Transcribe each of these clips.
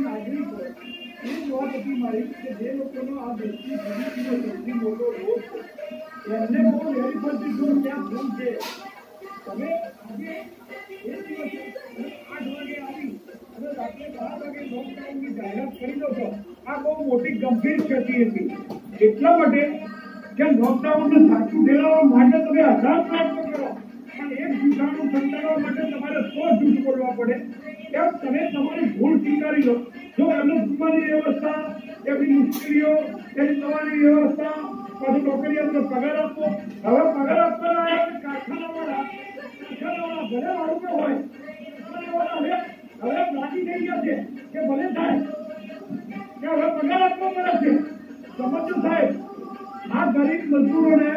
નાગરિક હોય એ વાત હતી મારી કે જે લોકોનો આ દેશની સૌથી મોટો રોગ છે એમને બહુ વેરીફાઈ જો ત્યાં ભૂલ છે તમે આજે એ દિવસે 8 વાગે આવી અને રાત્રે 12 વાગે લોકડાઉનની જાહેરાત કરી દો છો આ બહુ મોટી ગંભીર ક્ષતિ હતી એટલા માટે કે લોકડાઉનને સાચું ઠેરવવા માટે તમે 1000 પ્રયત્નો કરો પણ એક જૂઠાણું સંતાડવા માટે તમારે 100 જૂઠ બોલવા પડે કેમ તમે તમારી ભૂલ સ્વીકારી લો જો અનુભવની વ્યવસ્થા એમની મુશ્કેલીઓ એની તમારી વ્યવસ્થા પાછું નોકરીઓનો પગાર આપવો હવે પગાર આપવાના કારખાનાવાળા ભલે આરોગ્ય હોય હવે લાગી થઈ ગયા છે કે ભલે થાય કે હવે પગાર આપવો પડે છે સમજો સાહેબ આ ગરીબ મજદૂરોને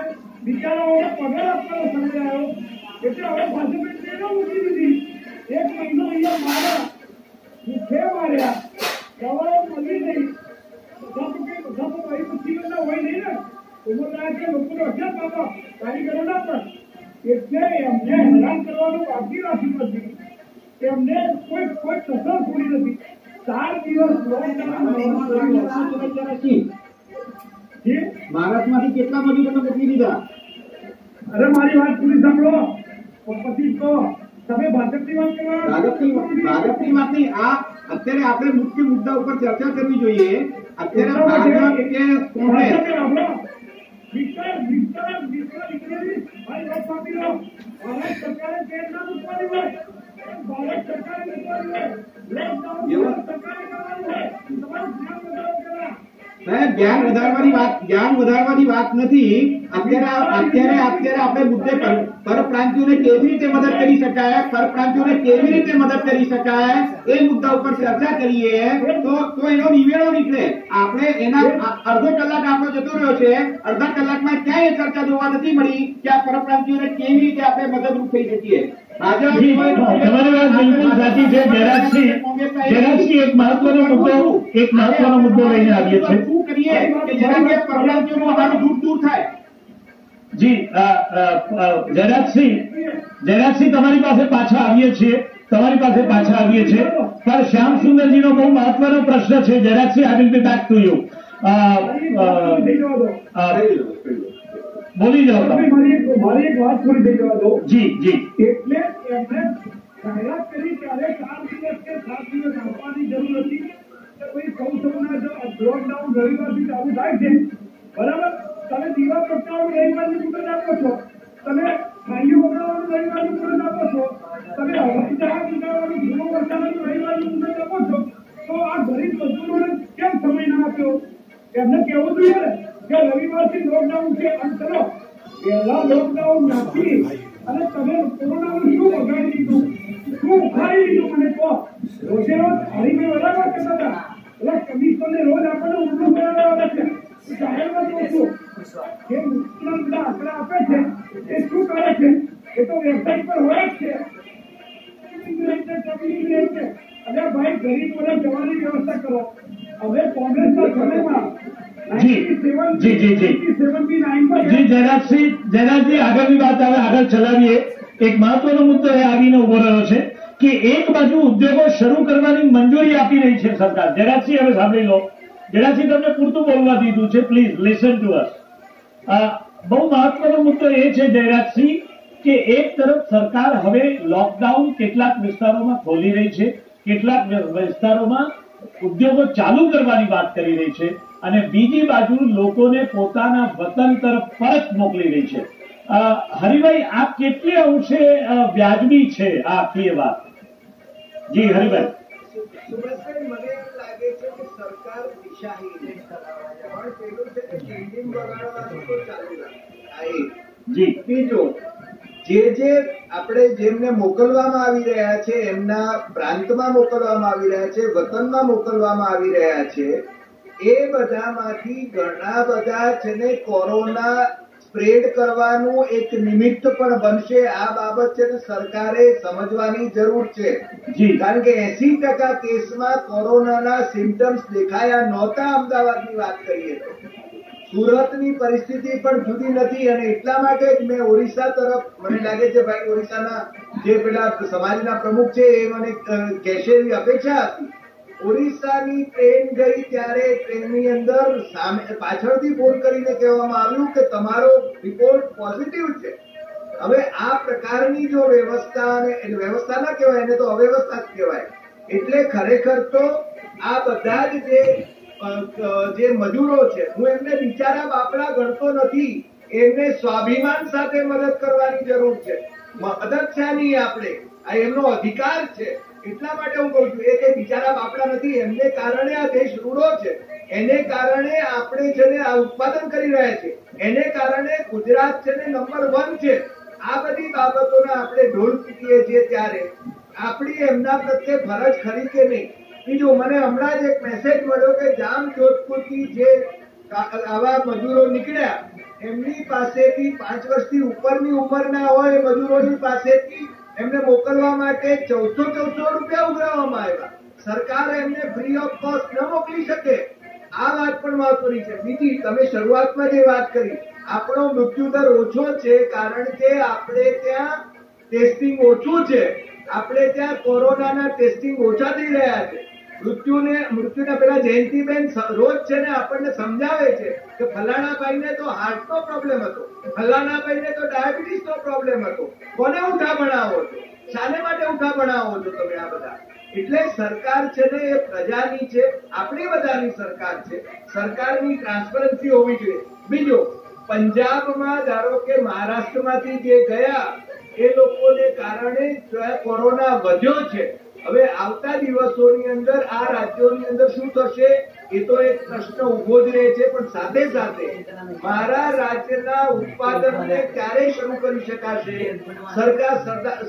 બિચારાઓને પગાર આપવાનો સમય આવ્યો એટલે હવે પાછું મૂકી દીધી 1 મહિનો અહીંયા માર્યા ભૂખે માર્યા દવાઓ મળી નહીં બધા તો ભાઈ મુશ્કેલીઓના હોય નહીં ને ઉમરલાયક કે લોકોને અસર બાબા કારીગરોના પણ એટલે એમને હેરાન કરવાનું બાકી રાખ્યું નથી એમને કોઈ કસર છોડી નથી 4 દિવસ ભારતમાંથી કેટલા મજૂરોને મોકલી દીધા? અરે મારી વાત પૂરી સાંભળો પછી તો તમે ભાજપની વાત કરવા ભાજપની વાત નહીં આ અત્યારે આપણે મુખ્ય મુદ્દા ઉપર ચર્ચા કરવી જોઈએ અત્યારે ભાજપ કે કોંગ્રેસ સરકારે કેસ ના મૂકવાની હોય ભારત સરકારે મૂકવાની હોય લોકડાઉન સરકારે કરવાનું હોય તમારું જ્ઞાન વધારવાની વાત નથી અત્યારે આપણે મુદ્દે પરપ્રાંતિયોને કેવી રીતે મદદ કરી શકાય એ મુદ્દા ઉપર ચર્ચા કરીએ તો એનો નિવેડો નીકળે આપણે એના અડધો કલાક આપણો જતો રહ્યો છે અડધા કલાકમાં ક્યાંય ચર્ચા જોવા નથી મળી કે આ પરપ્રાંતિયોને કેવી રીતે આપણે મદદરૂપ થઈ શકીએ તમારી વાત બિલકુલ સાચી છે જયરાજસિંહ એક મહત્વનો મુદ્દો લઈને આવીએ છીએ શું કરીએ કે જેનાથી પરપ્રાંતિયોનું અમારું દૂર દૂર થાય જી જયરાજસિંહ તમારી પાસે પાછા આવીએ છીએ પણ શ્યામ સુંદરજીનો બહુ મહત્વનો પ્રશ્ન છે Jayrajsinh I will be back to you બોલી જાઓ મારી એક વાત થોડી થઈ જવા દો જી એટલે એમને જાહેરાત કરી ત્યારે 4 દિવસ કે 7 દિવસ આપવાની જરૂર હતી કે ભાઈ સૌના જો લોકડાઉન રવિવારથી ચાલુ થાય છે બરાબર તમે દીવા પ્રગટાવવાનું રવિવારની મુદત આપો છો તમે ખાંડી વગાડવાનું રવિવારની મુદત આપો છો તમે હવાઈ જહાજ ઉડાડવાનું ધૂળો વરસાદનું રવિવારની મુદત આપો છો તો આ ગરીબ મજૂરોને કેમ સમય ના આપ્યો એમને કહેવું જોઈએ કે રવિવારથી લોકડાઉન છે અને ચલો પહેલા લોકડાઉન નાખી અને તમે કોરોનાનું શું બગાડી દીધું શું ઉખાડી દીધું મને કહો રોજે રોજ હરીભાઈ બરાબર કહેતા હતા એટલે કમિશનરને રોજ આપણને ઊંધું બનાવવા છે જાહેરમાં જોશું જે મુસ્લિમ બધા આંકડા આપે છે એ શું કરે છે એ તો વેબસાઇટ પર હોય જ છે અરે ભાઈ ગરીબોને જવાની વ્યવસ્થા કરો હવે કોંગ્રેસના સમયમાં જયરાજસિંહ આગળની વાત આગળ ચલાવીએ એક મહત્વનો મુદ્દો એ આવીને ઉભો રહ્યો છે કે એક બાજુ ઉદ્યોગો શરૂ કરવાની મંજૂરી આપી રહી છે સરકાર જયરાજસિંહ હવે સાંભળી લો જયરાજસિંહ તમને પૂરતું બોલવા દીધું છે પ્લીઝ લિસન ટુ અસ બહુ મહત્વનો મુદ્દો એ છે જયરાજસિંહ કે એક તરફ સરકાર હવે લોકડાઉન કેટલાક વિસ્તારોમાં ખોલી રહી છે કેટલાક વિસ્તારોમાં ઉદ્યોગો ચાલુ કરવાની વાત કરી રહી છે અને બીજી બાજુ લોકોને પોતાના વતન તરફ પરત મોકલી રહી છે હરિભાઈ આ કેટલી અંશે વ્યાજબી છે આ આખી વાત જી હરિભાઈ સુભાષભાઈ મને એવું લાગે છે કે સરકાર દિશાહીન પણ પેલું છે કે બિલ્ડિંગ બગાડવાનું તો ચાલુ રાખે જી બીજું જે આપણે જેમને મોકલવામાં આવી રહ્યા છે એમના પ્રાંતમાં મોકલવામાં આવી રહ્યા છે વતનમાં મોકલવામાં આવી રહ્યા છે એ બધામાંથી ઘણા બધા છે ને કોરોના સ્પ્રેડ કરવાનું એક નિમિત્ત પણ બનશે. આ બાબત છે ને સરકારે સમજવાની જરૂર છે. જી. કારણ કે 80% કેસમાં કોરોનાના સિમ્ટમ્સ દેખાયા નહોતા. અમદાવાદની વાત કરીએ તો સુરતની પરિસ્થિતિ પણ જુદી નથી, અને એટલા માટે જ મેં ઓરિસ્સા તરફ, મને લાગે છે ભાઈ ઓરિસ્સાના જે પેલા સમાજના પ્રમુખ છે એ મને કહેશે એવી અપેક્ષા હતી. ઓરિસ્સાની ટ્રેન ગઈ ત્યારે ટ્રેનની અંદર પાછળથી ફોન કરીને કહેવામાં આવ્યું કે તમારો રિપોર્ટ પોઝિટિવ છે. હવે આ પ્રકારની જો વ્યવસ્થા, અને વ્યવસ્થા ના કહેવાય, એને તો અવ્યવસ્થા જ કહેવાય. એટલે ખરેખર તો આ બધા જ જે મજૂરો છે, હું એમને બિચારા બાપડા ગણતો નથી. એમને સ્વાભિમાન સાથે મદદ કરવાની જરૂર છે. મદદ છે નહીં, આપણે આ એમનો અધિકાર છે. એટલા માટે હું કહું છું, એ કઈ બિચારા બાપડા નથી. એમને કારણે આ દેશ રૂડો છે. એને કારણે આપણે છે ને આ ઉત્પાદન કરી રહ્યા છે. એને કારણે ગુજરાત છે ને નંબર 1 છે. આ બધી બાબતોને આપણે ઢોલ પીટીએ છીએ ત્યારે આપણી એમના પ્રત્યે ફરજ ખરી કે નહીં. બીજું, મને હમણાં જ એક મેસેજ મળ્યો કે જામ જોધપુરથી જે આવા મજૂરો નીકળ્યા એમની પાસેથી 5 વર્ષથી ઉપરની ઉંમરના હોય મજૂરોની પાસેથી એમને મોકલવા માટે 1400 રૂપિયા ઉઘરાવવામાં આવ્યા. સરકાર એમને ફ્રી ઓફ કોસ્ટ ન મોકલી શકે. આ વાત પણ મહત્વની છે. બીજી, તમે શરૂઆતમાં જે વાત કરી, આપણો મૃત્યુદર ઓછો છે કારણ કે આપણે ત્યાં ટેસ્ટિંગ ઓછું છે. આપણે ત્યાં કોરોનાના ટેસ્ટિંગ ઓછા થઈ રહ્યા છે. મૃત્યુને પેલા જયંતિબેન રોજ છે ને આપણને સમજાવે છે કે ફલાણા ભાઈને તો હાર્ટનો પ્રોબ્લેમ હતો, ફલાણા ભાઈને તો ડાયાબિટીસનો પ્રોબ્લેમ હતો. કોને ઉઠા ભણાવો છો? શાને માટે ઉઠા ભણાવો છો તમે આ બધા? એટલે સરકાર છે ને એ પ્રજાની છે, આપણી બધાની સરકાર છે. સરકારની ટ્રાન્સપરન્સી હોવી જોઈએ. બીજો, પંજાબમાં ધારો કે મહારાષ્ટ્રમાંથી જે ગયા એ લોકોને કારણે કોરોના વધ્યો છે. હવે આવતા દિવસોની અંદર આ રાજ્યોની અંદર શું થશે એ તો એક પ્રશ્ન ઉભો જ રહે છે. પણ સાથે સાથે મારા રાજ્યના ઉત્પાદનને ક્યારે શરૂ કરી શકાશે?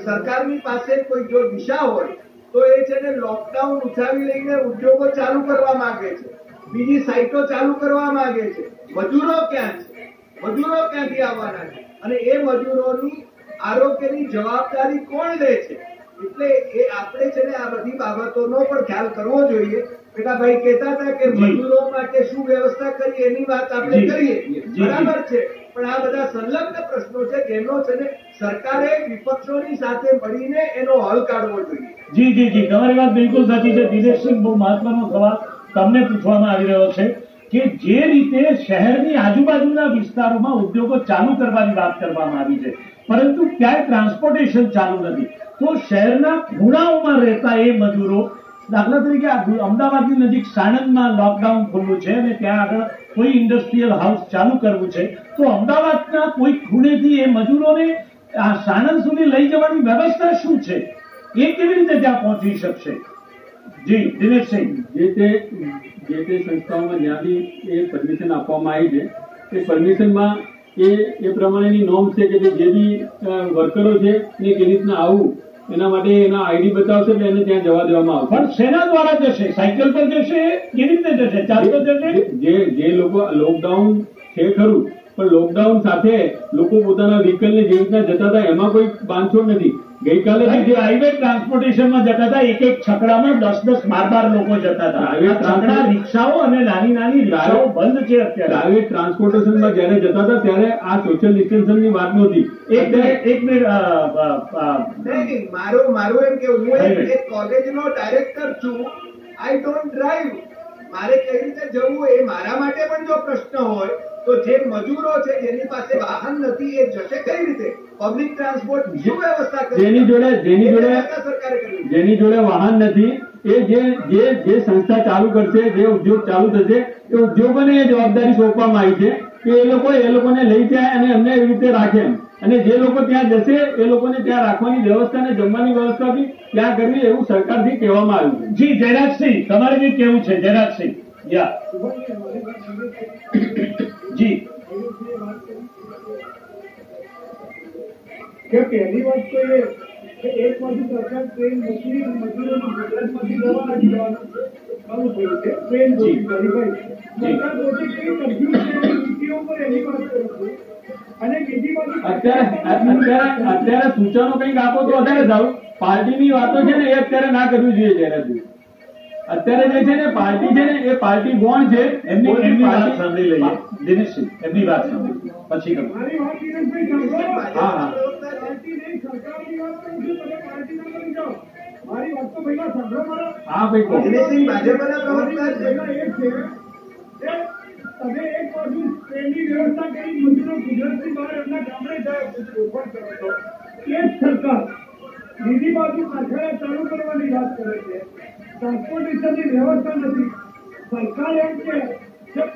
સરકારની પાસે કોઈ જો દિશા હોય તો એ છે ને લોકડાઉન ઉઠાવી લઈને ઉદ્યોગો ચાલુ કરવા માંગે છે, બીજી સાઇટો ચાલુ કરવા માંગે છે. મજૂરો ક્યાં છે? મજૂરો ક્યાંથી આવવાના છે? અને એ મજૂરોની આરોગ્યની જવાબદારી કોણ લે છે? એટલે એ આપણે છે ને આ બધી બાબતોનો પણ ખ્યાલ કરવો જોઈએ. પેલા ભાઈ કહેતા હતા કે મજૂરો માટે શું વ્યવસ્થા કરી એની વાત આપણે કરીએ, બરાબર છે. પણ આ બધા સંલગ્ન પ્રશ્નો છે જેનો છે ને સરકારે વિપક્ષોની સાથે મળીને એનો હલ કાઢવો જોઈએ. જી જી જી, તમારી વાત બિલકુલ સાચી છે. દિનેશસિંહ, બહુ મહત્વનો સવાલ તમને પૂછવામાં આવી રહ્યો છે કે જે રીતે શહેરની આજુબાજુના વિસ્તારોમાં ઉદ્યોગો ચાલુ કરવાની વાત કરવામાં આવી છે, પરંતુ ક્યાંય ટ્રાન્સપોર્ટેશન ચાલુ નથી, તો શહેરના ખૂણાઓમાં રહેતા એ મજૂરો, દાખલા તરીકે અમદાવાદની નજીક સાણંદમાં લોકડાઉન ખુલ્લું છે અને ત્યાં આગળ કોઈ ઇન્ડસ્ટ્રીયલ હાઉસ ચાલુ કરવું છે, તો અમદાવાદના કોઈ ખૂણેથી એ મજૂરોને આ સાણંદ સુધી લઈ જવાની વ્યવસ્થા શું છે? એ કેવી રીતે ત્યાં પહોંચી શકશે? જી દિનેશસિંહ. જે તે સંસ્થાઓમાં જ્યાંથી એ પરમિશન આપવામાં આવી છે એ પરમિશનમાં એ પ્રમાણેની નોર્મ છે કે જે બી વર્કરો છે એ કેવી રીતના આવવું એના માટે એના આઈડી બતાવશે એટલે એને ત્યાં જવા દેવામાં આવશે. પણ શેના દ્વારા જશે? સાયકલ પર જશે? કેવી રીતે જશે? ચાલતો જશે? જે લોકો લોકડાઉન છે ખરું, પણ લોકડાઉન સાથે લોકો પોતાના વ્હીકલને જે રીતના જતા હતા એમાં કોઈ બાંધછોડ નથી. ગઈકાલે જે હાઈવે ટ્રાન્સપોર્ટેશનમાં જતા હતા, એક છકડામાં 10-10, 12 લોકો જતા હતા. છકડા રિક્ષાઓ અને નાની નાની રિક્ષાઓ બંધ છે અત્યારે. પ્રાઇવેટ ટ્રાન્સપોર્ટેશનમાં જયારે જતા હતા ત્યારે આ સોશિયલ ડિસ્ટન્સની વાત નહોતી. એક મિનિટ, મારું એમ કેવું, હું એક કોલેજનો ડાયરેક્ટર છું. I don't drive. મારે કઈ રીતે જવું એ મારા માટે પણ જો પ્રશ્ન હોય તો જે મજૂરો છે જેની પાસે વાહન નથી એ જશે કઈ રીતે? પબ્લિક ટ્રાન્સપોર્ટ શું વ્યવસ્થા કરી? જેની જોડે વાહન નથી એ જે સંસ્થા ચાલુ કરશે, જે ઉદ્યોગ ચાલુ થશે એ ઉદ્યોગોને એ જવાબદારી સોંપવામાં આવી છે કે એ લોકોને લઈ જાય અને એમને એવી રીતે રાખે. અને જે લોકો ત્યાં જશે એ લોકોને ત્યાં રાખવાની વ્યવસ્થા અને જમવાની વ્યવસ્થા બી ત્યાં કરવી એવું સરકારથી કહેવામાં આવ્યું છે. જી જયરાજસિંહ, તમારે બી કેવું છે? જયરાજસિંહ. જી. કે પહેલી વાત તો એ કે એક બાજુ સરકાર ટ્રેન મોકલી મજૂરોને ગુજરાતમાંથી જવાના ચાલુ થયું છે. ટ્રેન મોકલી સરકાર પોતે કેવી કન્ફ્યુઝ છે નીતિઓ પર એની વાત કરું છું. અને બીજી બાજુ અત્યારે સૂચનો કંઈક આપો તો વધારે સારું. પાર્ટીની વાતો છે ને એ અત્યારે ના કરવી જોઈએ જયરાજજી. અત્યારે જે છે ને પાર્ટી છે ને એ પાર્ટી કોણ છે એમની વાત સાંભળી લઈએ. દિનેશજી એમની વાત સાંભળી પછી કહું. મારી વાત દિનેશભાઈ સાંભળો. હા હા પાર્ટી નહીં, સરકારની વાત કરું છું, તમે પાર્ટી ના કરી જાઓ. મારી વાત તો પહેલા સાંભળો મારા. હા ભાઈ કહો. દિનેશસિંહ ભાજપના પ્રવક્તા છે. પહેલા એ છે કે તમે એક બાજુ ટ્રેનની વ્યવસ્થા કરી મજૂરો ગુજરાતની બહાર એમના ગામડે જાય રોપણ કરો છો, એ જ સરકાર બીજી બાજુ કારખાના ચાલુ કરવાની વાત કરે છે. ટ્રાન્સપોર્ટેશનની વ્યવસ્થા નથી. સરકાર એમ કે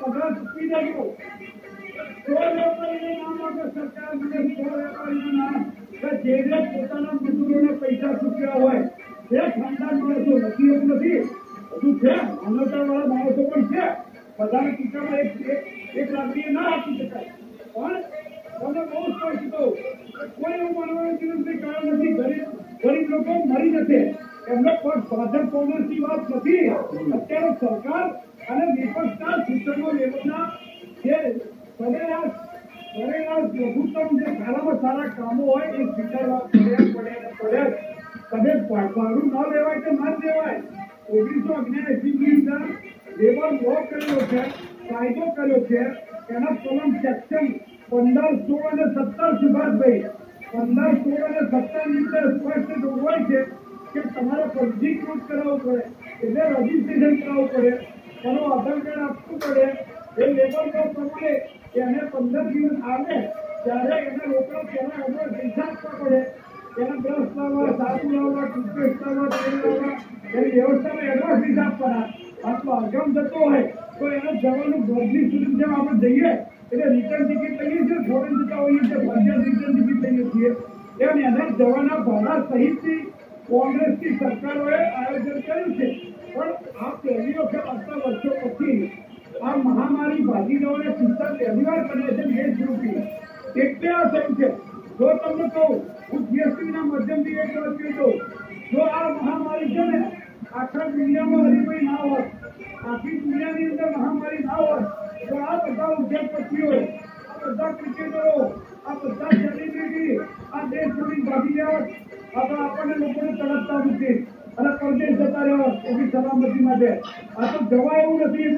પગાર ચૂકી જાય તો વેપારીનું નામ આપે સરકાર મને વેપારીનું નામ કે જે પોતાના મજૂરોને પૈસા ચૂક્યા હોય તે ખાનદાન માણસો નથી એવું નથી, બધું છે, માનવતાવાળા માણસો પણ છે. બધાને ટીકામાં એક લાકડીએ ના આપી શકાય. પણ તમે બહુ સ્પષ્ટ કહો, કોઈ એવું માનવાનું નથી, કારણ નથી. ગરીબ લોકો મરી જશે, એમને પણ ભાજપ કોંગ્રેસની વાત નથી. અત્યારે સરકાર અને વિપક્ષના સૂચનો લેવાના જે સરેરાશ લઘુત્તમ જે સારામાં સારા કામો હોય એ સ્વીકારવા પડે. તમે ભાડું ન લેવાય તો ના લેવાય. 1979 અંદર લેબર લો કર્યો છે, કાયદો કર્યો છે. એના કલમ સેક્શન 15, 16 અને 17 સુભાષભાઈ 15, 16 અને 17 ની અંદર સ્પષ્ટ જોગવાઈ છે કે તમારે પંજીકૃત કરાવવું પડે, એટલે રજીસ્ટ્રેશન કરાવવું પડે, એનો આધાર કાર્ડ આપવું પડે. એ લેબર લો પ્રમાણે એને 15 દિવસ આવે ત્યારે એને રોકડા તેના એડવાન્સ પૈસા આપવા પડે. એના બ્રશ લાવવા, સાબુ લાવવા, ટૂથપેસ્ટ લાવવા, તેલ લાવવા, એની વ્યવસ્થામાં એડવાન્સ પૈસા આપવાના. આટલો આગમ જતો હોય તો એને જવાનું ઘરની સુધી જેમ આપણે જઈએ એટલે રિટર્ન ટિકિટ લઈએ છીએ, ફોરેન જતા હોઈએ છીએ ફરજિયાત રિટર્ન ટિકિટ લઈએ છીએ. એમ એના જવાના ભાડા સહિતની કોંગ્રેસની સરકારોએ આયોજન કર્યું છે. પણ આ પહેલી વખત આટલા વર્ષો પછી આ મહામારી ભાગીદારોને ચિંતા પહેલી વાર બને છે દેશરૂપી. એટલે આ થયું છે. જો તમને કહું, હું જીએસટી ના માધ્યમથી એક વાત કહી દઉં, જો આ મહામારી છે ને આખા દુનિયામાં હરીફાઈ ના હોત, આખી દુનિયાની અંદર મહામારી ના હોત તો આ બધા ઉદ્યોગપતિઓ, આ બધા ક્રિકેટરો, આ બધા સેલિબ્રિટી આ દેશ છોડી ભાગી ગયા હોત. આપણને લોકોને તરફતા મૂકી અને પરદેશ જતા રહ્યા એવી સલામતી માટે. આ તો જવા એવું નથી.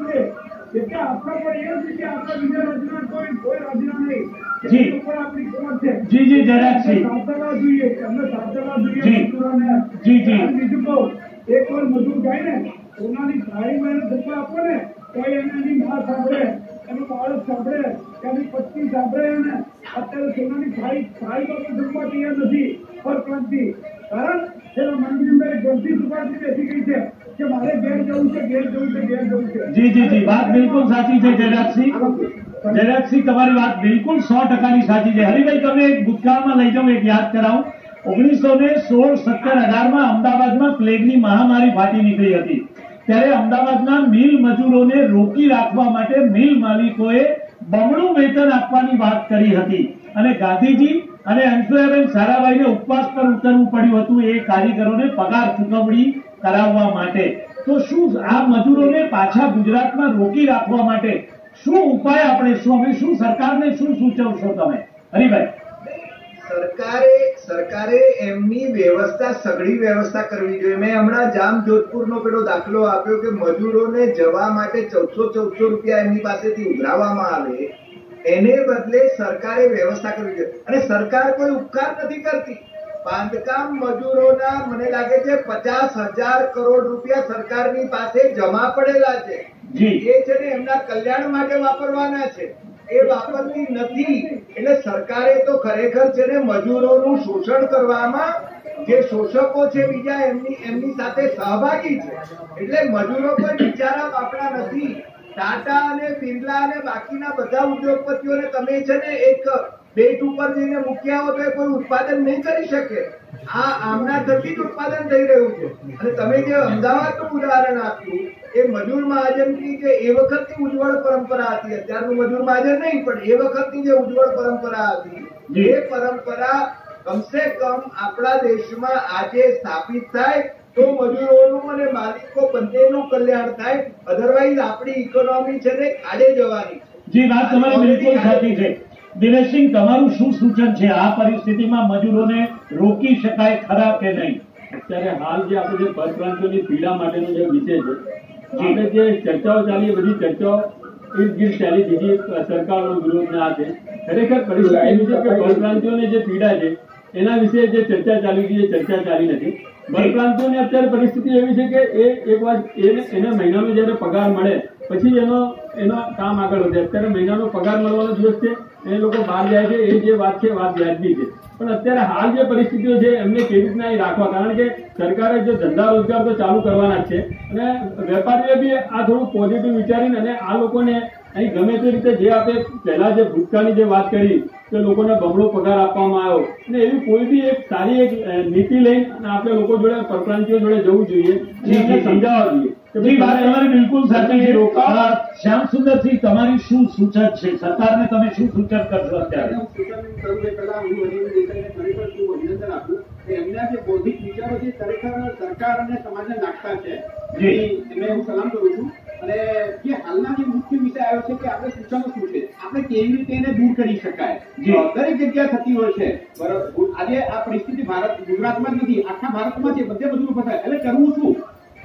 એટલે આપણા પણ એ જ કે આપણા બીજા રાજ્યના કોઈ રાજ્યના નહીં. જી. ઉપર આપણી ખબર છે. જી જયરાજસિંહ. સાચવવા જોઈએ, એમને સાચવવા જોઈએ જી. મજૂરોને. જી. અને બીજું કહું, એક વાર મજૂર જાય ને સોનાની થાળી માં એને ધક્કા આપો ને તો એની માં સાંભળે, એનું બાળક સાંભળે, એની પત્ની સાંભળે. એને અત્યારે સોનાની થાળી તો ધક્કા તૈયાર નથી. પરપ્રાંતિ કારણ તેના મનની અંદર ગંભીર સુપારી બેસી ગઈ છે કે મારે ઘેર જવું છે, ઘેર જવું છે, ઘેર જવું છે. જી વાત બિલકુલ સાચી છે જયરાજસિંહ. જયરાજસિંહ તમારી વાત બિલકુલ 100% સાચી છે. હરિભાઈ તમને એક ભૂતકાળમાં લઈ જાઉં, એક યાદ કરાવું. 1916, 17, 18 અમદાવાદમાં પ્લેગની મહામારી ફાટી નીકળી હતી. ત્યારે અમદાવાદના મિલ મજૂરોને રોકી રાખવા માટે મિલ માલિકોએ બમણું વેતન આપવાની વાત કરી હતી અને ગાંધીજી અને અંશુયાબેન સારાભાઈને ઉપવાસ પર ઉતરવું પડ્યું હતું એ કારીગરોને પગાર ચૂકવણી કરાવવા માટે. તો શું આ મજૂરોને પાછા ગુજરાતમાં રોકી રાખવા માટે શું ઉપાય આપણે શું સરકારને શું સૂચવશો તમે હરિભાઈ? સરકારે એમની વ્યવસ્થા સઘળી વ્યવસ્થા કરવી જોઈએ. મેં હમણાં જામ જોધપુરનો પેલો દાખલો આપ્યો કે મજૂરોને જવા માટે 1400 રૂપિયા એમની પાસેથી ઉઘરાવવામાં આવે, એને બદલે સરકારે વ્યવસ્થા કરવી જોઈએ. અને સરકાર કોઈ ઉપકાર નથી કરતી. બાંધકામ મજૂરોના મને લાગે છે 50,000 કરોડ રૂપિયા સરકારની પાસે જમા પડેલા છે. એ છે ને એમના કલ્યાણ માટે વાપરવાના છે, એ વાપરતી નથી. એટલે સરકારે તો ખરેખર છે ને મજૂરોનું શોષણ કરવામાં જે શોષકો છે બીજા એમની સાથે સહભાગી છે. એટલે મજૂરો કોઈ બિચારા બાપડા નથી. ટાટા અને બિરલા અને બાકીના બધા ઉદ્યોગપતિઓને તમે છે ને એક બેટ ઉપર જઈને મૂક્યા હો તો એ કોઈ ઉત્પાદન નહીં કરી શકે. આમના થકી જ ઉત્પાદન થઈ રહ્યું છે. અને તમે જે અમદાવાદનું ઉદાહરણ આપ્યું એ મજૂર મહાજનની જે એ વખતની ઉજ્જવળ પરંપરા હતી, અત્યારનું મજૂર મહાજન નહીં પણ એ વખતની જે ઉજ્જવળ પરંપરા હતી એ પરંપરા કમસે કમ આપણા દેશમાં આજે સ્થાપિત થાય તો મજૂરોનું અને માલિકો બંનેનું કલ્યાણ થાય. અધરવાઇઝ આપણી ઇકોનોમી છે ને ખાડે જવાની. જી વાત તમારી બિલકુલ સાચી છે. દિનેશસિંહ, તમારું શું સૂચન છે? આ પરિસ્થિતિમાં મજૂરોને રોકી શકાય ખરા કે નહીં? અત્યારે હાલ જે આપણે જે પરપ્રાંતિયોની પીડા માટેનો જે વિષય છે, આપણે જે ચર્ચાઓ ચાલી, બધી ચર્ચાઓ ઇર્દ ગિર્દ ચાલી, બીજી સરકારનો વિરોધ ના છે. ખરેખર પરિસ્થિતિ એવી છે કે પરપ્રાંતિયોને જે પીડા છે એના વિશે જે ચર્ચા ચાલી હતી એ ચર્ચા ચાલી નથી. પરપ્રાંતિયોની અત્યારે પરિસ્થિતિ એવી છે કે એક વાર એને મહિનાનો જયારે પગાર મળે પછી એનો કામ આગળ વધે. અત્યારે મહિનાનો પગાર મળવાનો દિવસ છે, એ લોકો બહાર જાય છે, એ જે વાત છે વાત વ્યાજબી છે. પણ અત્યારે હાલ જે પરિસ્થિતિઓ છે એમને કેવી રીતના અહીં રાખવા, કારણ કે સરકારે જે ધંધા રોજગાર તો ચાલુ કરવાના જ છે અને વેપારીએ બી આ થોડું પોઝિટિવ વિચારીને અને આ લોકોને અહીં ગમે તે રીતે જે આપણે પહેલા જે ભૂતકાળની જે વાત કરી કે લોકોને બમણો પગાર આપવામાં આવ્યો અને એવી કોઈ બી એક સારી એક નીતિ લઈને અને આપણે લોકો જોડે પરપ્રાંતિયો જોડે જવું જોઈએ અને એમને સમજાવવા જોઈએ. વાત તમારી બિલકુલ સાચી છે. શ્યામસુંદરસિંહ, તમારી શું સૂચન છે? સરકારને તમે શું સૂચન કરશો અત્યારે? અભિનંદન આપું કે એમના જે બૌદ્ધિક વિચારો છે ખરેખર સરકાર અને સમાજને લાગતા છે. એમને હું સલામ કરું છું. અને જે હાલના જે મુખ્ય વિષય આવ્યો છે કે આપણે સૂચનો શું છે, આપણે કેવી રીતે એને દૂર કરી શકાય. દરેક જગ્યાએ થતી હોય છે. બરાબર, આજે આ પરિસ્થિતિ ગુજરાતમાં જ નથી, આખા ભારતમાં છે, બધે બધું ફસાય. એટલે કરવું શું?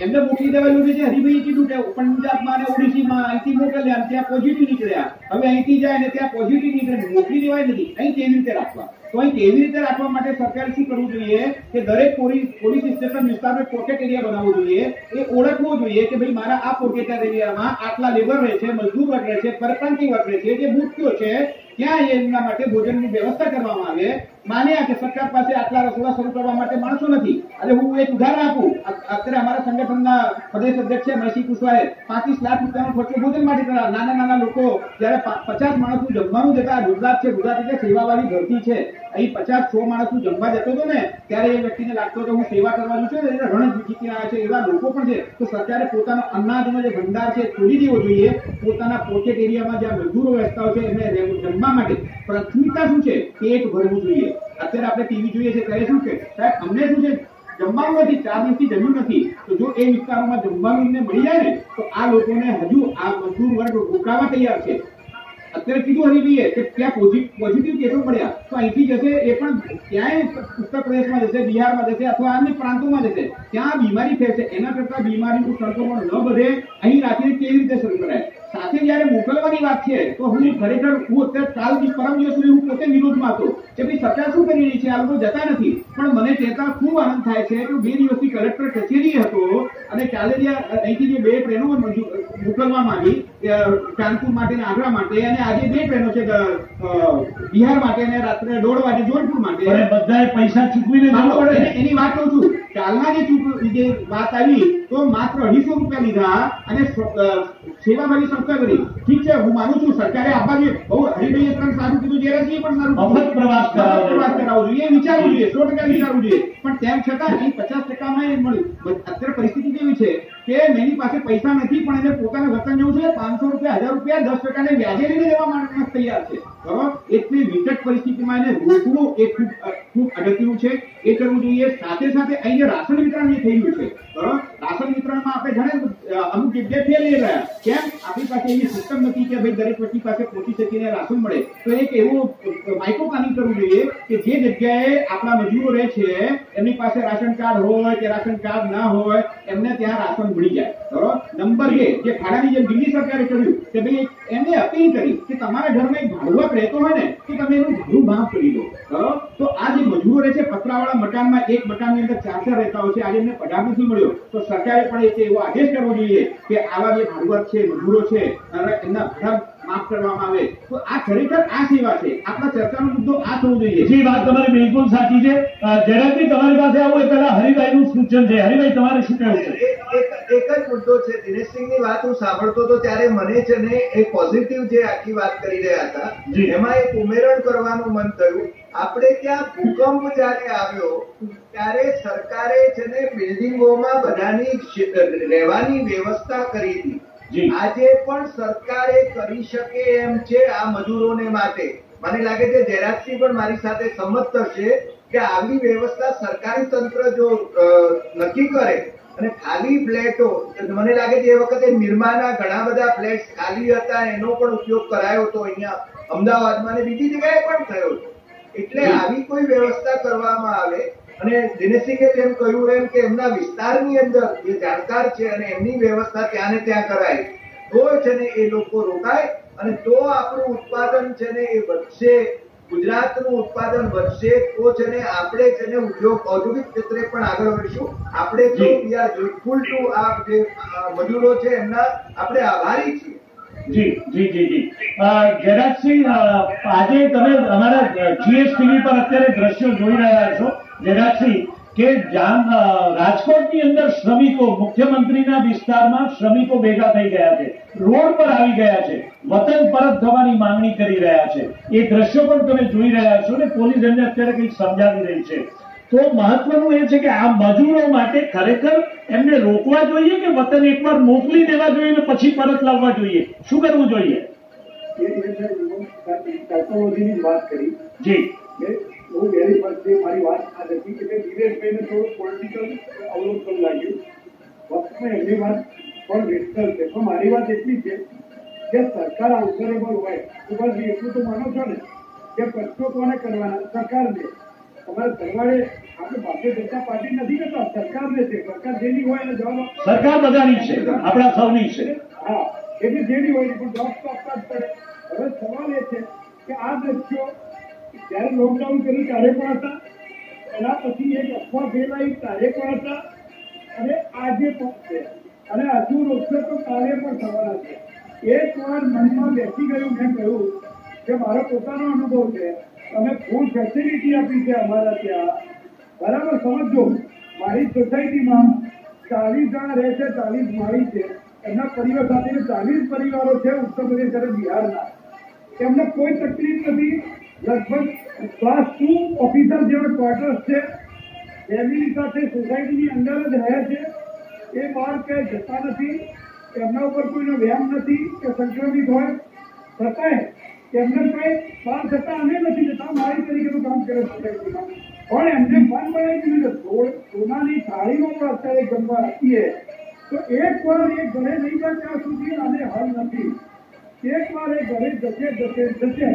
એમને મોકલી દેવાયું છે. હરિભાઈએ કીધું કે પંજાબમાં અને ઓડિશીમાં અહીંથી મોકલ્યા, ત્યાં પોઝિટિવ નીકળ્યા. હવે અહીંથી જાય ને ત્યાં પોઝિટિવ નીકળે, મોકલી દેવાય નથી. અહીં કેવી રીતે રાખવા? તો અહીં કેવી રીતે રાખવા માટે સરકારે શું કરવું જોઈએ કે દરેક પોલીસ સ્ટેશન વિસ્તારમાં પોકેટ એરિયા બનાવવો જોઈએ. એ ઓળખવો જોઈએ કે ભાઈ મારા આ પોકેટ એરિયામાં આટલા લેબર રહે છે, મજદૂર વર્ગ રહે છે, પરપ્રાંતિ વર્ગ રહે છે, જે ભૂખ્યો છે, ત્યાં એમના માટે ભોજનની વ્યવસ્થા કરવામાં આવે. માન્યા કે સરકાર પાસે આટલા રસોડા શરૂ કરવા માટે માણસો નથી. અને હું એક ઉદાહરણ આપું. અત્યારે અમારા સંગઠનના પ્રદેશ અધ્યક્ષ છે મહેશી કુશવાહે 35 લાખ રૂપિયાનો ખર્ચો ભોજન માટે કર્યા. નાના લોકો જયારે 50 માણસનું જમવાનું જતા, ગુજરાત છે, ગુજરાત એટલે સેવાવાળી ધરતી છે, અહીં 50-100 માણસનું જમવા જતો હતો ને ત્યારે એ વ્યક્તિને લાગતો હતો હું સેવા કરવા છું એટલે રણ જીતી આવ્યા છે. એવા લોકો પણ છે. તો સરકારે પોતાનો અનાજનો જે ભંડાર છે છોડી દેવો જોઈએ. પોતાના પોકેટ એરિયામાં જ્યાં મજદૂરો રહેતા હોય છે એમને જમવા માટે પ્રાથમિકતા શું છે? પેટ ભરવું જોઈએ. અત્યારે આપણે ટીવી જોઈએ છે ત્યારે શું છે સાહેબ, અમને શું છે જમવાનું નથી, 4 દિવસથી જમ્યું નથી. તો જો એ વિસ્તારોમાં જમવાનું એમને મળી જાય ને તો આ લોકોને હજુ આ મજદૂર વર્ગ રોકાવા તૈયાર છે. અત્યારે કીધું હરીભાઈએ કે ત્યાં પોઝિટિવ કેસો મળ્યા તો અહીંથી જશે, એ પણ ક્યાંય ઉત્તર પ્રદેશમાં જશે, બિહારમાં જશે અથવા અન્ય પ્રાંતોમાં જશે, ત્યાં બીમારી ફેરશે. એના કરતા બીમારીનું સંક્રમણ ન વધે અહીં રાખીને કેવી રીતે શરૂ કરાય? સાથે જયારે મોકલવાની વાત છે તો હું ખરેખર અત્યારે પરમ દિવસ સુધી હું પોતે વિરોધમાં હતો કે ભાઈ સરકાર શું કરી રહી છે, આ લોકો જતા નથી. પણ મને કહેતા ખૂબ આનંદ થાય છે કે 2 દિવસથી કલેક્ટર કચેરી હતો અને કાલે અહીંથી જે 2 ટ્રેનો મોકલવામાં આવી કાનપુર માટે અને આગ્રા માટે, અને આજે 2 ટ્રેનો છે બિહાર માટે અને રાત્રે 1:30 વાગે જોધપુર માટે. બધાએ પૈસા ચૂકવીને એની વાત કહું છું. કાલના જે વાત આવી તો માત્ર 250 રૂપિયા લીધા અને સેવાભાવી સંસ્થા કરી. ઠીક છે, હું માનું છું સરકારે આપવા જોઈએ. બહુ હરિભાઈએ પણ સારું કીધું, જયરાજજીએ પણ સારું મફત પ્રવાસ કરાવવો જોઈએ, વિચારવું જોઈએ, 100% વિચારવું જોઈએ. પણ તેમ છતાં અહીં 50%માં એ મળ્યું. અત્યારે પરિસ્થિતિ કેવી છે કે એની પાસે પૈસા નથી પણ એને પોતાના વતન જવું છે, 500 રૂપિયા 1000 રૂપિયા 10% વ્યાજે લઈને જવા માટે તૈયાર છે. બરોબર, એટલી વિકટ પરિસ્થિતિમાં એને રોકવું એ ખૂબ અગત્યનું છે. એ કરવું જોઈએ. સાથે સાથે અહીં જે રાશન વિતરણ જે થઈ રહ્યું છે, બરોબર, રાશન વિતરણમાં આપણે જાણે અમુક જગ્યાએ ફેલ લઈ રહ્યા. કેમ? આપણી પાસે એવી સિસ્ટમ નથી કે ભાઈ દરેક વ્યક્તિ પાસે પહોંચી શકીને રાશન મળે. તો એક એવું માઇક્રો પ્લાનિંગ કરવું જોઈએ કે જે જગ્યાએ આપણા મજૂરો રહે છે એમની પાસે રાશન કાર્ડ હોય કે રાશન કાર્ડ ના હોય એમને ત્યાં રાશન મળી જાય. બરોબર. નંબર 2, જે ખાડાની જેમ દિલ્હી સરકારે કર્યું કે ભાઈ એમને અપીલ કરી કે તમારા ઘરમાં એક ભાડુઆત રહેતો હોય ને તો તમે એનું ભાડું માફ કરી દો. બરોબર. તો આ જે મજૂરો રહે છે પતરાવાળા મકાનમાં, એક મકાનની અંદર 4 રહેતા હોય છે, આજે એમને પગાર નથી મળ્યો, તો સરકારે પણ એવો આદેશ કરવો જોઈએ કે આવા જે ભાડુઆત છે, મજૂરો છે, એમના ભાડા માફ કરવામાં આવે. તો આ ખરેખર આ સેવા છે. આપણા ચર્ચાનો મુદ્દો આ થવો જોઈએ. જે વાત તમારી બિલકુલ સાચી છે. જયરાજજી, તમારી પાસે આવું એ પહેલા હરિભાઈનું સૂચન છે. હરિભાઈ, તમારે શું કહેવું છે? એક જ મુદ્દો છે. દિનેશસિંહની વાત હું સાંભળતો હતો ત્યારે મને છે ને એ પોઝિટિવ જે આખી વાત કરી રહ્યા હતા એમાં એક ઉમેરણ કરવાનું મન થયું. આપણે ત્યાં ભૂકંપ જયારે આવ્યો ત્યારે સરકારે છે ને બિલ્ડિંગોમાં બધાની રહેવાની વ્યવસ્થા કરી હતી. આજે પણ સરકારે કરી શકે એમ છે આ મજૂરોને માટે. મને લાગે છે જયરાજસિંહ પણ મારી સાથે સંમત થશે કે આવી વ્યવસ્થા સરકારી તંત્ર જો નક્કી કરે અને ખાલી ફ્લેટો, મને લાગે છે એ વખતે નિર્માના ઘણા બધા ફ્લેટ ખાલી હતા, એનો પણ ઉપયોગ કરાયો હતો અહીંયા અમદાવાદમાં અને બીજી જગ્યાએ પણ થયો હતો. એટલે આવી કોઈ વ્યવસ્થા કરવામાં આવે. અને દિનેશસિંહે જેમ કહ્યું એમ કે એમના વિસ્તારની અંદર જે જાણકાર છે અને એમની વ્યવસ્થા ત્યાં ને ત્યાં કરાય તો છે ને એ લોકો રોકાય અને તો આપણું ઉત્પાદન છે ને એ વધશે, ગુજરાતનું ઉત્પાદન વધશે તો છે ને આપણે છે ને ઔદ્યોગિક ક્ષેત્રે પણ આગળ વધીશું. આપણે તો વી આર ગ્રેટફુલ ટુ આ જે મજૂરો છે એમના આપણે આભારી છીએ. જી જી જી જી જયરાજસિંહ, આજે તમે અમારા GSTV પર અત્યારે દ્રશ્યો જોઈ રહ્યા છો જયરાજસિંહ, કે રાજકોટની અંદર શ્રમિકો મુખ્યમંત્રીના વિસ્તારમાં શ્રમિકો ભેગા થઈ ગયા છે, રોડ પર આવી ગયા છે, વતન પરત થવાની માંગણી કરી રહ્યા છે. એ દ્રશ્યો પણ તમે જોઈ રહ્યા છો ને પોલીસ એમને અત્યારે કંઈક સમજાવી રહી છે. તો મહત્વનું એ છે કે આ મજૂરો માટે ખરેખર એમને રોકવા જોઈએ કે વતન એકવાર મોકલી દેવા જોઈએ ને પછી પરત લાવવા જોઈએ, શું કરવું જોઈએ? ટેકનોલોજીની વાત કરી જી, હું વેરી ફર્સ્ટ મારી વાત આ હતી કે દિનેશભાઈને થોડું પોલિટિકલ અવલોકન લાગ્યું. વખતમાં એમની વાત પણ વિસ્તર છે, પણ મારી વાત એટલી છે કે સરકાર આન્સરેબલ હોય તો બસ એટલું તો માનો છો ને કે પ્રશ્નો કોને કરવાના? સરકારને. તમારે સરવાળે આપણે ભારતીય જનતા પાર્ટી નથી કરતા, સરકારને છે. સરકાર જેની હોય એને જવાબ આપવો. સરકાર બધાની છે, આપણા સૌની છે. હા, એટલે જેની હોય પણ જવાબ તો આપવા જ પડે. હવે સવાલ એ છે કે આ દ્રશ્યો જયારે લોકડાઉન કર્યું ત્યારે પણ હતા, એના પછી એક અફવા ફેલાઈ ત્યારે પણ હતા અને આજે પણ છે અને હજુ રોકશે તો કાલે પણ થવાના છે. એક વાર મનમાં બેસી ગયું, મેં કહ્યું કે મારો પોતાનો અનુભવ છે, તમે ફૂલ ફેસિલિટી આપી છે અમારા ત્યાં, બરાબર સમજો. મારી સોસાયટીમાં 40 જણા રહે છે, 40 માળી છે, એમના પરિવાર સાથે 40 પરિવારો છે ઉત્તર પ્રદેશ અને બિહારના. એમને કોઈ તકલીફ નથી. લગભગ ક્લાસ 2 ઓફિસર જેવા ક્વાર્ટર્સ છે, ફેમિલી સાથે સોસાયટીની અંદર જ રહે છે. એ બહાર ક્યાંય જતા નથી, એમના ઉપર કોઈનો વ્યાયામ નથી કે સંક્રમિત હોય, છતાંય એમને કઈ બહાર જતા અમે નથી જતા, મારી તરીકેનું કામ કરે સોસાયટીમાં. પણ એમને મન બનાવી દીધું સોનાની થાળીમાં પણ અત્યારે જમવા આપીએ તો એક વાર એ ઘરે નહીં જાય ત્યાં સુધી આને હલ નથી. એક વાર એ ઘરે જશે.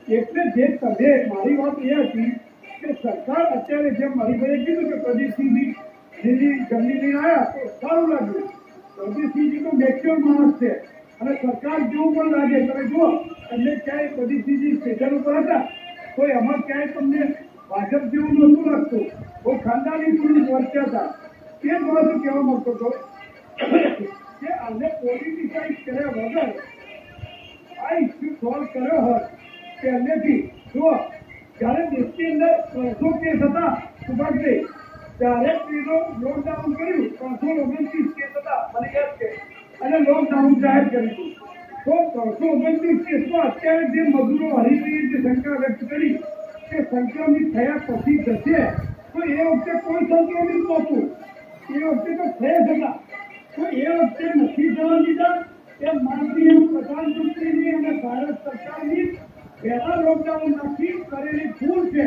એટલે જે તમે મારી વાત એ હતી કે સરકાર અત્યારે જેમ મારી ભાઈએ કીધું કે પ્રદીપસિંહજી જલ્દી લઈને આવ્યા તો સારું લાગ્યું. પ્રદીપસિંહજી તો મેચ્યોર માણસ છે અને સરકાર જેવું પણ લાગે. તમે જુઓ એમને ક્યાંય પ્રદીપસિંહજી સ્ટેશન ઉપર હતા કોઈ અમાર ક્યાંય તમને ભાજપ જેવું નહોતું લાગતું, કોઈ ખાનદાની પૂર્ણ વર્ત્યા હતા. તે જ વાત કહેવા માંગતો હતો કે આને પોલિટિસાઇઝ કર્યા વગર આ ઇસ્યુ સોલ્વ કર્યો હોત પહેલેથી. જુઓ જયારે દેશની અંદર 300 કેસ હતા સુભાષભાઈ, ત્યારે પેલો લોકડાઉન કર્યું, 329 કેસ હતા મને યાદ છે, અને લોકડાઉન જાહેર કર્યું. તો 329 કેસમાં અત્યારે જે મજૂરો હરીફી જે શંકા વ્યક્ત કરી કે સંક્રમિત થયા પછી જશે, તો એ વખતે કોઈ સંક્રમિત નહોતું, એ વખતે તો થયા જ હતા. તો એ વખતે નથી જવા દીધા. એ માનનીય પ્રધાનમંત્રીની અને ભારત સરકારની પહેલા લોકડાઉન નાખી કરેલી ભૂલ છે.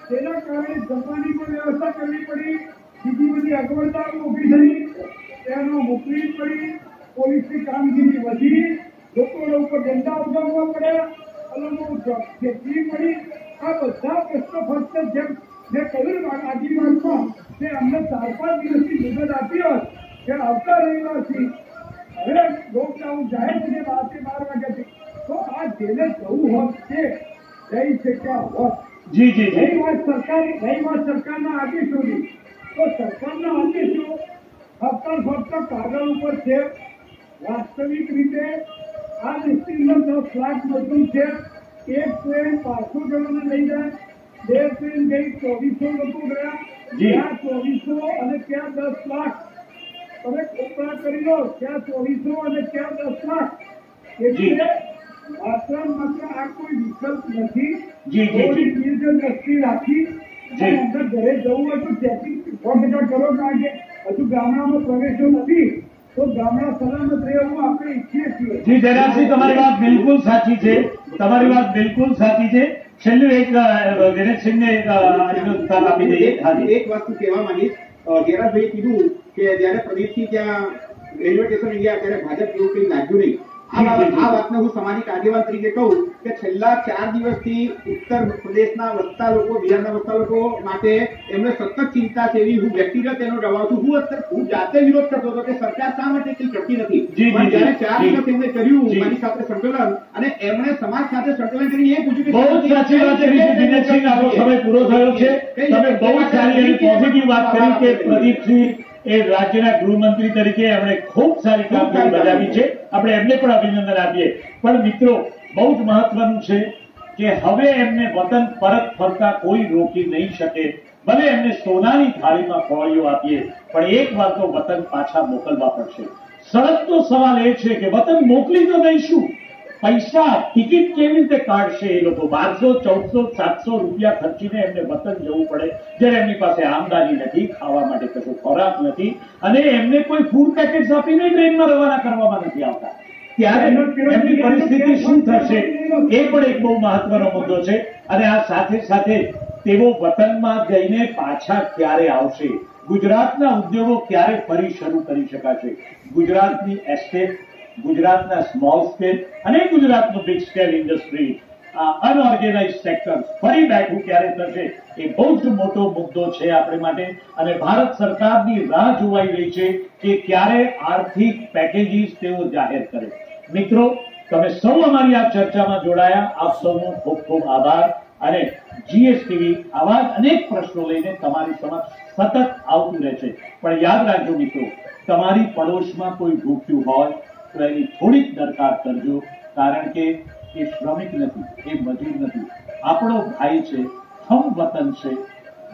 તેના કારણે જમવાની પણ વ્યવસ્થા કરવી પડી, બીજી બધી અગવડતાઓ ઊભી થઈ, તેનો મોકલવી પડી, પોલીસની કામગીરી વધી, લોકોના ઉપર ઝંડા ઉગાડવા પડ્યા, અલમો ફેંકવી પડી. આ બધા પ્રશ્નો ફક્ત જેમ મેં કહ્યું આગલી વાતમાં કે અમને 4-5 દિવસની મુદત આપી હોત કે આવતા રવિવારથી હવે લોકડાઉન જાહેર થઈને 12 વાગ્યાથી, તો આ જેને જવું હોત તે જઈ શક્યા હોત. જી જી જી. રહી વાત સરકારના આદેશોની, તો સરકારના આદેશો ફક્ત કાગળ ઉપર છે. વાસ્તવિક રીતે આ દેશની અંદર 10 લાખ મજૂર છે. એક ટ્રેન 500 જણાને લઈ જાય, 2 ટ્રેન ગઈ 2400 લોકો ગયા, ત્યાં 2400 અને ત્યાં 10 લાખ. તમે કોપરા કરી લો, ત્યાં 2400 અને ત્યાં 10 લાખ. એટલે માત્ર આ કોઈ વિકલ્પ નથી. દ્રષ્ટિ રાખી અંદર ઘરે જવું હોય તો ચેકિંગ કરો, કારણ કે હજુ ગામડામાં પ્રવેશો નથી તો ગામડા સલામત રહેવું આપણે ઈચ્છીએ છીએ. જી જયરાજસિંહ, તમારી વાત બિલકુલ સાચી છે, તમારી વાત બિલકુલ સાચી છે. છેલ્લું એક દિનેશસિંહને આપી દઈએ. એક વસ્તુ કહેવા માંગીશ, ધીરજભાઈએ કીધું કે જયારે પ્રદીપસિંહ ત્યાં રેલવે સ્ટેશન ગયા ત્યારે ભાજપ એવું કંઈ લાગ્યું નહીં. આ વાતને હું સામાજિક આગેવાન તરીકે કહું કે છેલ્લા 4 દિવસથી ઉત્તર પ્રદેશના વસતા લોકો, બિહારના વસતા લોકો માટે એમને સતત ચિંતા છે. એવી હું વ્યક્તિગત એનો દબાવ છું. હું જાતે વિરોધ કરતો હતો કે સરકાર શા માટે કંઈ કરતી નથી. પણ જયારે 4 દિવસ એમણે કર્યું મારી સાથે સંકલન, અને એમણે સમાજ સાથે સંકલન કરી એ પૂછ્યું કે બહુ જ સાચી વાત કરી છે દિનેશસિંહ. આપણો સમય પૂરો થયો છે. તમે બહુ સારી અને પોઝિટિવ વાત કરી કે પ્રદીપસિંહ એ રાજ્યના ગૃહમંત્રી તરીકે એમણે ખૂબ સારી કામગીરી બજાવી છે. આપણે એમને પણ અભિનંદન આપીએ. પણ મિત્રો, બહુ જ મહત્વનું છે કે હવે એમને વતન પરત ફરતા કોઈ રોકી નહીં શકે. ભલે એમને સોનાની થાળીમાં ખોળીઓ આપીએ, પણ એક વાર તો વતન પાછા મોકલવા પડશે. સળગતો સવાલ એ છે કે વતન મોકલી તો દઈશું, પૈસા ટિકિટ કેવી રીતે કાઢશે એ લોકો? 1200, 1400, 700 રૂપિયા ખર્ચીને એમને વતન જવું પડે, જ્યારે એમની પાસે આમદાની નથી, ખાવા માટે કશો ખોરાક નથી, અને એમને કોઈ ફૂડ પેકેટ આપીને ટ્રેનમાં રવાના કરવામાં નથી આવતા. ત્યારે એમની પરિસ્થિતિ શું થશે એ પણ એક બહુ મહત્વનો મુદ્દો છે. અને આ સાથે સાથે તેઓ વતનમાં જઈને પાછા ક્યારે આવશે? ગુજરાતના ઉદ્યોગો ક્યારે ફરી શરૂ કરી શકાશે? ગુજરાતની એસ્ટેટ, ગુજરાતના સ્મોલ સ્કેલ અને ગુજરાતનું big scale industry, unorganised sector ફરી બેઠું ક્યારે થશે? એ બહુ જ મોટો મુદ્દો છે આપણે માટે. અને ભારત સરકારની રાહ જોવાઈ રહી છે કે ક્યારે આર્થિક પેકેજીસ તેઓ જાહેર કરે. મિત્રો, તમે સૌ અમારી આ ચર્ચામાં જોડાયા, આપ સૌનો ખૂબ ખૂબ આભાર. અને જીએસટીવી આવા જ અનેક પ્રશ્નો લઈને તમારી સમક્ષ સતત આવતું રહેશે. પણ યાદ રાખજો મિત્રો, તમારી પડોશમાં કોઈ ભૂખ્યું હોય તો એની થોડીક દરકાર કરજો, કારણ કે એ શ્રમિક નથી, એ મજૂર નથી, આપણો ભાઈ છે, હમ વતન છે.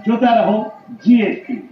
જોતા રહો જીએસટી.